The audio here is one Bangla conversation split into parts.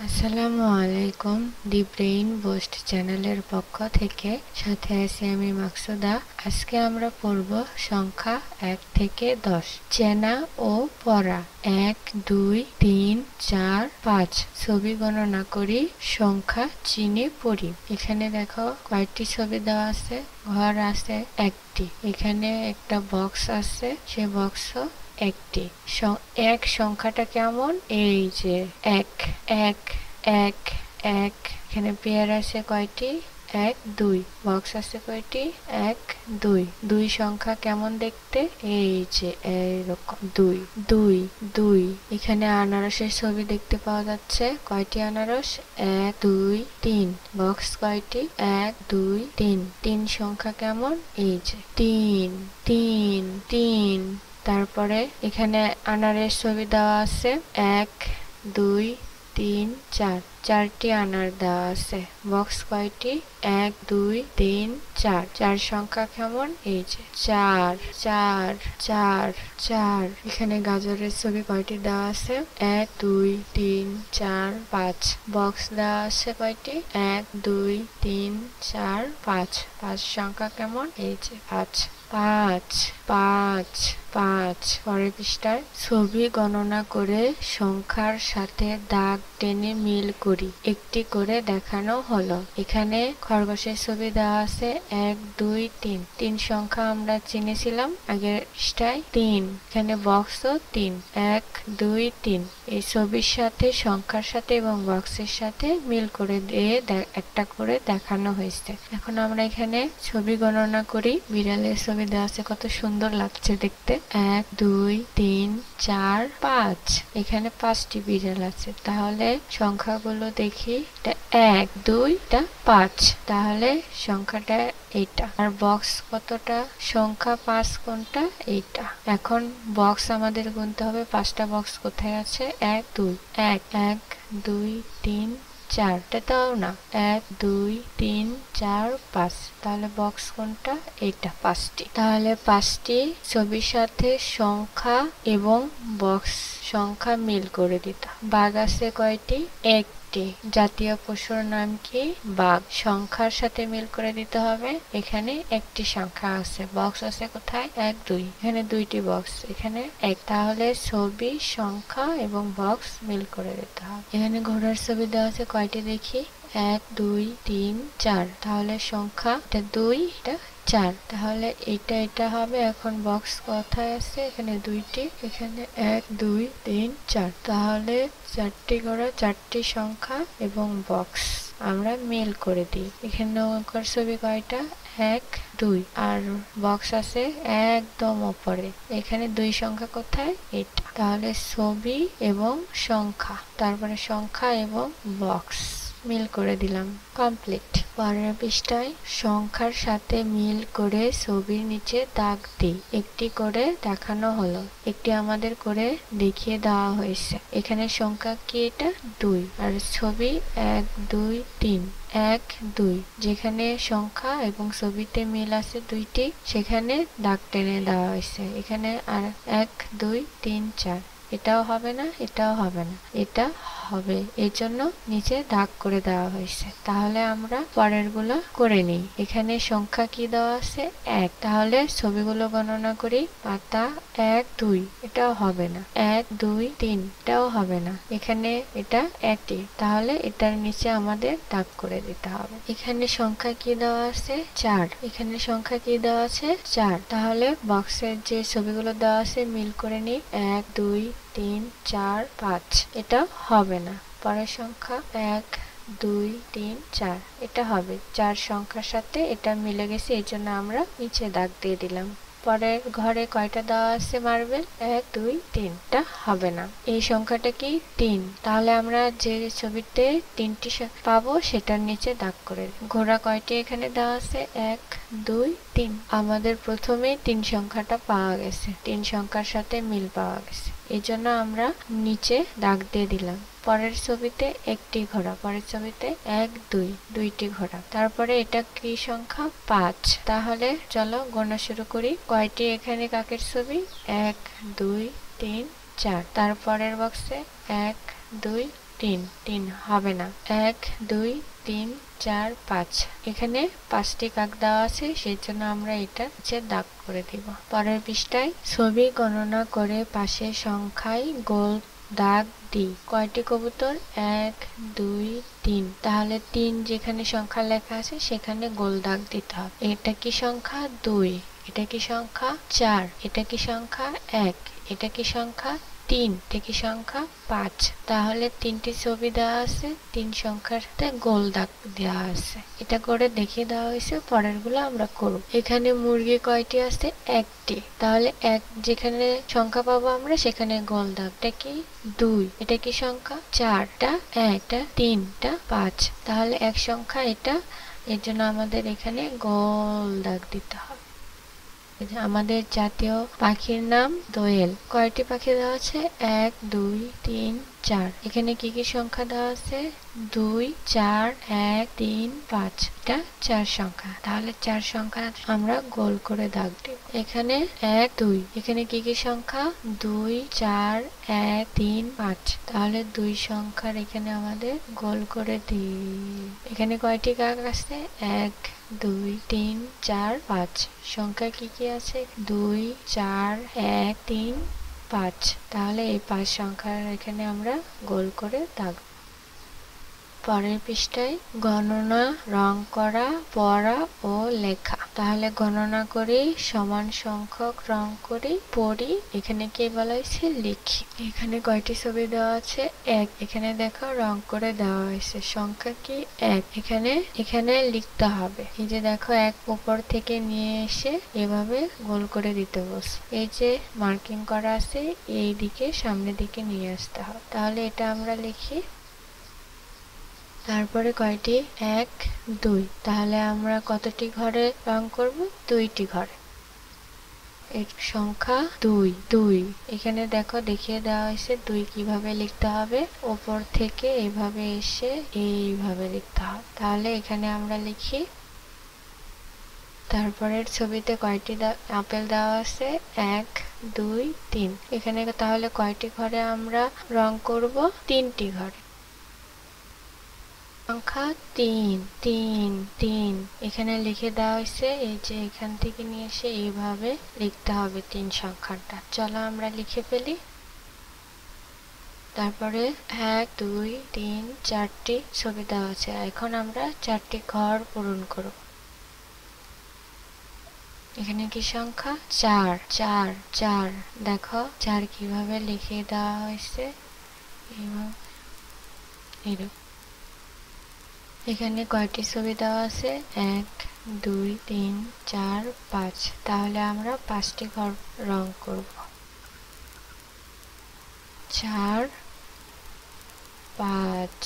আসসালামু আলাইকুম। দি ব্রেইন বুস্ট চ্যানেলের পক্ষ থেকে সাথে আছি আমি মাকসুদা। আজকে আমরা পড়ব সংখ্যা 1 থেকে 10, চেনা ও পড়া। 1, 2, 3, 4, 5 ছবি গণনা করি, সংখ্যা চিনে পড়ি। এখানে দেখো কয়েকটি ছবি দেওয়া আছে, ঘর আছে একটি, এখানে একটা বক্স আছে, সে বক্সও একটি। এক সংখ্যাটা কেমন? এই যে এক এক এক এক। এখানে পেয়ার আছে কয়টি? 1 2। বক্স আছে কয়টি? 1 2। দুই সংখ্যা কেমন দেখতে? এই যে এইরকম, 2 2 2। এখানে আনারসের ছবি দেখতে পাওয়া যাচ্ছে। কয়টি আনারস? 1 2 3। বক্স কয়টি? 1 2 3। তিন সংখ্যা কেমন? এই যে 3 3 3। তারপরে এখানে আনারের ছবি দেওয়া আছে, 1 2 3 4। চারটি আনার দেওয়া আছে। বক্স কয়টি? 1 2 3 4। চার সংখ্যা কেমন? এই যে 4 4 4 4। এখানে গাজরের ছবি কয়টি দেওয়া আছে? 1 2 3 4 5। বক্স দেওয়া আছে কয়টি? 1 2 3 4 5। পাঁচ সংখ্যা কেমন? এই যে 5 5 5 5। পরের পৃষ্ঠায় ছবি গণনা করে সংখ্যার সাথে দাগ টেনে মিল করি, একটি করে দেখানো হলো। এখানে খরগোশের ছবি দেওয়া আছে 1 2 3। তিন সংখ্যা আমরা চিনেছিলাম আগের পৃষ্ঠায় 3। এখানে বক্সও 3 1 2 3। এই ছবির সাথে, সংখ্যার সাথে এবং বক্সের সাথে মিল করে দিয়ে একটা করে দেখানো হয়েছে। এখন আমরা এখানে ছবি গণনা করি। বিড়ালের ছবি দেওয়া আছে, কত সুন্দর লাগছে দেখতে। 1 2 3 4 5। এখানে 5টি বিড়াল আছে। তাহলে সংখ্যাগুলো দেখি, 1 2 5। তাহলে সংখ্যাটা এইটা। আর বক্স কতটা? সংখ্যা 5 কোনটা? এইটা। এখন বক্স আমাদের গুনতে হবে। 5টা বক্স কোথায় আছে? 1 2 1 1 2 3 4। এটা দাও না, 1 2 3 4 5। তাহলে বক্স কোনটা? এটা, 5টি। তাহলে 5টি ছবির সাথে সংখ্যা এবং বক্স সংখ্যা মিল করে দিতে। বাঘ আছে কয়টি? একটি। জাতীয় পশুর নাম কি? বাঘ। সংখ্যার সাথে মিল করে দিতে হবে। এখানে একটি সংখ্যা আছে। বক্স আছে কোথায়? 1 2। এখানে দুইটি বক্স, এখানে এক। তাহলে ছবি, সংখ্যা এবং বক্স মিল করে দিতে হবে। এখানে ঘোড়ার ছবি দেওয়া আছে, কয়টি দেখি? 1 2 3 4। তাহলে সংখ্যা এটা 2, এটা 4। তাহলে এটা হবে। এখন বক্স কোথায় আছে? এখানে দুইটি, এখানে 1 2 3 4। তাহলে 4টি ঘোড়া, 4টি সংখ্যা এবং বক্স আমরা মিল করে দিই। এখানে নৌকার ছবি কয়টা? 1 2। আর বক্স আছে একদম উপরে। এখানে দুই সংখ্যা কোথায়? এটা। তাহলে ছবি এবং সংখ্যা, তারপরে সংখ্যা এবং বক্স মিল করে দিলাম। কমপ্লিট। পরের পৃষ্ঠায় সংখ্যার সাথে মিল করে ছবির নিচে দাগ দিই, একটি করে দেখানো হলো। একটি আমাদের করে দেখিয়ে দেওয়া হয়েছে। এখানে সংখ্যা কি? এটা 2। আর ছবি 1 2 3 1 2। যেখানে সংখ্যা এবং ছবিতে মিল আছে দুইটি, সেখানে দাগ টেনে দেওয়া হয়েছে। এখানে আর 1 2 3 4। এটাও হবে না, এটাও হবে না, এটা হবে। এর জন্য নিচে দাগ করে দেওয়া হয়েছে। তাহলে আমরা পরের গুলো করে নিই। এখানে সংখ্যা কি দেওয়া আছে? 1। তাহলে ছবিগুলো গণনা করি। পাতা 1 2। এটাও হবে না। 1 2 3। এটাও হবে না। এখানে এটা একটি। তাহলে এটার নিচে আমাদের দাগ করে দিতে হবে। এখানে সংখ্যা কি দেওয়া আছে? 4। এখানে সংখ্যা কি দেওয়া আছে? 4। তাহলে বক্সের যে ছবিগুলো দেওয়া আছে মিল করে নিই। 1 2 3 4 5। এটা হবে না। পরের সংখ্যা 1 2 3 4। এটা হবে। 4 সংখ্যার সাথে এটা মিলে গেছে, এই জন্য আমরা নিচে দাগ দিয়ে দিলাম। পরের ঘরে কয়টা দেওয়া আছে মার্বেল? 1 2 3। এটা হবে না। এই সংখ্যাটা কি? 3। তাহলে আমরা যে ছবিতে 3টি পাবো সেটার নিচে দাগ করে দিই। ঘোড়া কয়টি এখানে দেওয়া আছে? 1 2 3। আমাদের প্রথমেই 3 সংখ্যাটা পাওয়া গেছে, 3 সংখ্যার সাথে মিল পাওয়া গেছে, এই জন্য আমরা নিচে দাগ দিয়ে দিলাম। পরের ছবিতে একটি ঘোড়া, পরের ছবিতে 1 2। দুইটি ঘোড়া। তারপরে এটা কি সংখ্যা? 5। তাহলে চলো গোনা শুরু করি। কয়টি এখানে কাকের ছবি? 1 2 3 4। তারপরের বক্সে 1 2 3 3 হবে না। 1 2 3 4 5 এখানে 5টি কাক দেওয়া আছে, সেই জন্য আমরা এটা দাগ করে দিব। পরের পৃষ্ঠায় ছবি গণনা করে পাশের সংখ্যায় গোল দাগ দিই। কয়টি কবুতর? 1 2 3। তাহলে 3 যেখানে সংখ্যা লেখা আছে সেখানে গোল দাগ দিতে হবে। এটা কি সংখ্যা? 2। এটা কি সংখ্যা? 4। এটা কি সংখ্যা? 1। এটা কি সংখ্যা? 3। এটা কি সংখ্যা? 5। তাহলে 3টি ছবি দেওয়া আছে, 3 সংখ্যাতে গোল দাগ দেওয়া আছে। এটা করে দেখিয়ে দেওয়া হয়েছে, পরের গুলো আমরা করব। এখানে মুরগি কয়টি আছে? 1টি। তাহলে 1 যেখানে সংখ্যা পাবো আমরা সেখানে গোল দাগ। এটা কি? 2। এটা কি সংখ্যা? 4। টা 1 টা 3 টা 5। তাহলে 1 সংখ্যা এটা, এর জন্য আমাদের এখানে গোল দাগ দিতে হবে। আমাদের জাতীয় পাখির নাম দোয়েল। কয়টি পাখি দেওয়া আছে? 1 2 3 4। এখানে কি কি সংখ্যা দেওয়া আছে? 2 4 1 3 5। এটা 4 সংখ্যা। তাহলে 4 সংখ্যা আমরা গোল করে দাগ দেব। এখানে 1 2। এখানে কি কি সংখ্যা? 2 4 1 3 5। তাহলে 2 সংখ্যার এখানে আমাদের গোল করে দিই। এখানে কয়টি কাক আছে? 1 2 3 4 5। সংখ্যা কি কি আছে? 2 4 1 3 5। তাহলে এই 5 সংখ্যার এখানে আমরা গোল করে দাগ। পরের পৃষ্ঠায় গণনা, রং করা, পড়া ও লেখা। তাহলে গণনা করি, সমান সংখ্যক রং করি, পড়ি। এখানে কি বলা হয়েছে? লিখি। এখানে কয়টি ছবি দেওয়া আছে? 1। এখানে দেখো রং করে দেওয়া হয়েছে। সংখ্যা কি? 1। এখানে লিখতে হবে। এই যে দেখো 1 উপর থেকে নিয়ে এসে এভাবে গোল করে দিতে বলছে। এই যে মার্কিং করা আছে এই দিকে সামনের দিকে নিয়ে আসতে হবে। তাহলে এটা আমরা লিখি। তারপরে কয়টি? 1 2। তাহলে আমরা কতটি ঘরে রং করব? 2টি ঘরে। এর সংখ্যা 2 2। এখানে দেখো দেখিয়ে দেওয়া হয়েছে 2 কিভাবে লিখতে হবে। উপর থেকে এভাবে এসে এইভাবে লিখতে হবে। তাহলে এখানে আমরা লিখি। তারপরের ছবিতে কয়টি আপেল দেওয়া আছে? 1 2 3। এখানে তাহলে কয়টি ঘরে আমরা রং করব? 3টি ঘরে। সংখ্যা 3 3 3। এখানে লিখে দেওয়া হয়েছে। এই যে এখান থেকে নিয়ে এসে এইভাবে লিখতে হবে 3 সংখ্যাটা। চলো আমরা লিখে ফেলি। তারপরে 1 2 3 4টি ছবি দেওয়া আছে। এখন আমরা 4টি ঘর পূরণ করব। এখানে কি সংখ্যা? 4 4 4। দেখো 4 কিভাবে লিখে দেওয়া হয়েছে। এখানে কয়টি ছবি দেওয়া আছে? 1 2 3 4 5। তাহলে আমরা 5টি ঘর রং করব। 4 5।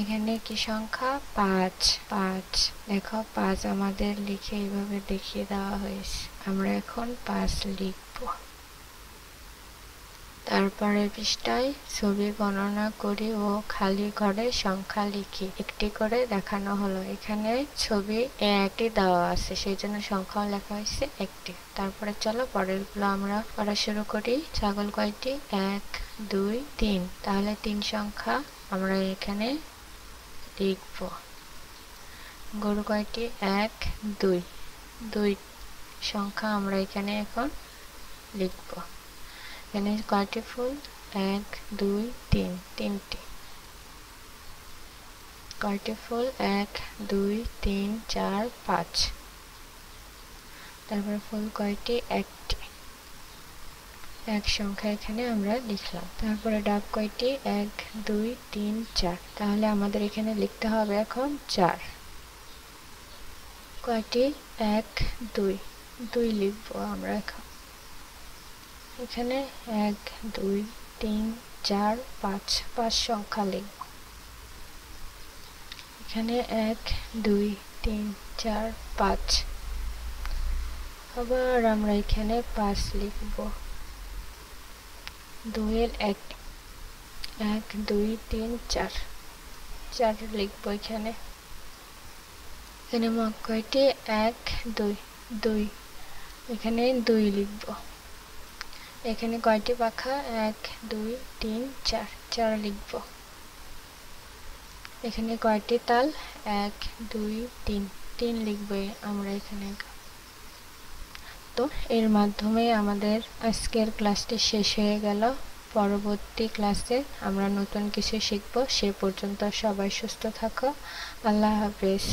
এখানে কি সংখ্যা? 5 5। দেখো 5 আমাদের লিখে এইভাবে দেখিয়ে দেওয়া হয়েছে। আমরা এখন 5 লিখব। তারপরে পৃষ্ঠায় ছবি গণনা করি ও খালি ঘরে সংখ্যা লিখি। একটি করে দেখানো হলো। এখানে ছবি একটি দেওয়া আছে, সেই জন্য সংখ্যাও লেখা হয়েছে 1টি। তারপরে চলো পরের গুলো আমরা পড়া শুরু করি। ছাগল কয়টি? 1 2 3। তাহলে 3 সংখ্যা আমরা এখানে লিখব। গরু কয়টি? 1 2 2 সংখ্যা আমরা এখানে এখন লিখব। এখানে কয়টি ফুল? 1 2 3 3টি। কয়টি ফুল? 1 2 3 4 5। তারপরে ফুল কয়টি? 1টি। 1 সংখ্যা এখানে আমরা লিখলাম। তারপরে ডাব কয়টি? 1 2 3 4। তাহলে আমাদের এখানে লিখতে হবে এখন 4। কয়টি? 1 2 2 লিখবো আমরা এখন। এখানে 1 2 3 4 5 5 সংখ্যা লিখব। এখানে 1 2 3 4 5। আবার আমরা এখানে 5 লিখব। দোয়েল 1 1 2 3 4 4 লিখব এখানে। এখানে মগ কয়টি? 1 2 2। এখানে 2 লিখব। এখানে কয়টি পাখা? 1 2 3 4। 4 লিখব। এখানে কয়টি তাল? 1 2 3, 3 লিখব আমরা এখানে। তো এর মাধ্যমে আমাদের আজকের ক্লাসটি শেষ হয়ে গেল। পরবর্তী ক্লাসে আমরা নতুন কিছু শিখব। সে পর্যন্ত সবাই সুস্থ থাকো। আল্লাহ হাফেজ।